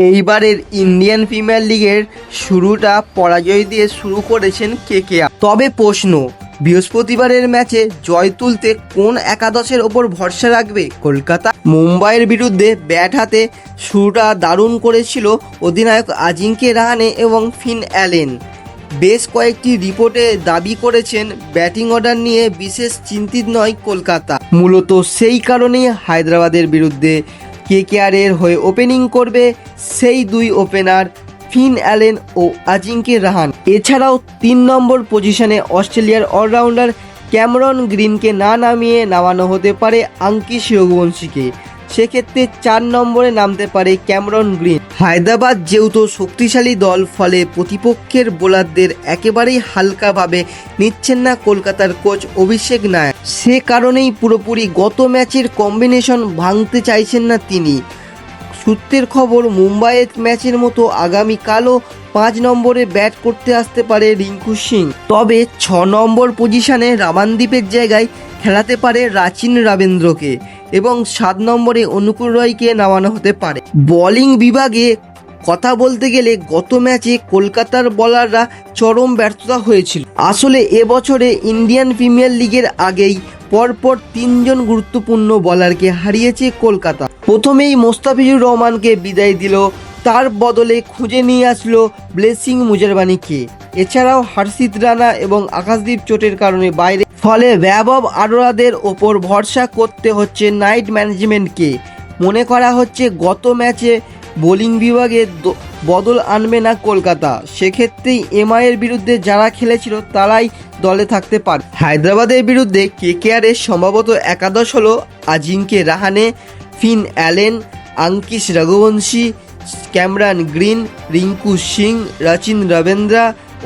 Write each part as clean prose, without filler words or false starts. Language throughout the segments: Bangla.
এইবারের ইন্ডিয়ান প্রিমিয়ার লিগের শুরুটা পরাজয় দিয়ে শুরু করেছেন কেকেআর। তবে প্রশ্ন, বৃহস্পতিবারের ম্যাচে জয় তুলতে কোন একাদশের ওপর ভরসা রাখবে কলকাতা? মুম্বাইয়ের বিরুদ্ধে ব্যাট হাতে শুরুটা দারুণ করেছিল অধিনায়ক আজিঙ্কে রাহানে এবং ফিন অ্যালেন। বেশ কয়েকটি রিপোর্টে দাবি করেছেন ব্যাটিং অর্ডার নিয়ে বিশেষ চিন্তিত নয় কলকাতা। মূলত সেই কারণেই হায়দ্রাবাদের বিরুদ্ধে কেকেআরের হয়ে ওপেনিং করবে সেই দুই ওপেনার ফিন অ্যালেন ও আজিঙ্কে রাহানে। এছাড়াও 3 নম্বর পজিশনে অস্ট্রেলিয়ার অলরাউন্ডার ক্যামেরন গ্রিনকে না নামিয়ে নামানো হতে পারে আঙ্কিশ রঘুবংশীকে। সেক্ষেত্রে 4 নম্বরে নামতে পারে ক্যামেরন গ্রিন। হায়দ্রাবাদ যেহেতু শক্তিশালী দল, ফলে প্রতিপক্ষের বোলারদের একেবারেই হালকাভাবে নিচ্ছেন না কলকাতার কোচ অভিষেক নায়ার। সে কারণেই পুরোপুরি গত ম্যাচের কম্বিনেশন ভাঙতে চাইছেন না তিনি। সূত্রের খবর, মুম্বাইয়ের ম্যাচের মতো আগামীকালও 5 নম্বরে ব্যাট করতে আসতে পারে রিঙ্কু সিং। তবে 6 নম্বর পজিশনে রামানদীপের জায়গায় খেলাতে পারে রাচিন রবীন্দ্রকে এবং 7 নম্বরে অনুকূল রয়কে নামানো হতে পারে। বোলিং বিভাগে কথা বলতে গেলে গত ম্যাচে কলকাতার বোলাররা চরম ব্যর্থতা হয়েছিল। আসলে এবছরে ইন্ডিয়ান প্রিমিয়ার লিগের আগেই পরপর 3 জন গুরুত্বপূর্ণ বোলারকে হারিয়েছে কলকাতা। প্রথমেই মোস্তাফিজুর রহমানকে বিদায় দিল, তার বদলে খুঁজে নিয়ে আসলো ব্লেসিং মুজারবানিকে। এছাড়াও হর্ষিত রানা এবং আকাশদীপ চোটের কারণে বাইরে, ফলে বৈভব আরোরাদের ওপর ভরসা করতে হচ্ছে নাইট ম্যানেজমেন্টকে। মনে করা হচ্ছে গত ম্যাচে বোলিং বিভাগে বদল আনবে না কলকাতা। সেক্ষেত্রেই এমআইয়ের বিরুদ্ধে যারা খেলেছিল তারাই দলে থাকতে পারে। হায়দ্রাবাদের বিরুদ্ধে কেকেআরের সম্ভবত একাদশ হলো Ajinkya Rahane, Finn Allen, Angkrish Raghuvanshi, Cameron Green, Rinku Singh, Rachin Ravindra,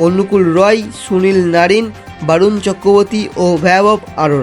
Anukul Roy, Sunil Narine, Varun Chakravarthy ও বৈভব আরোরা।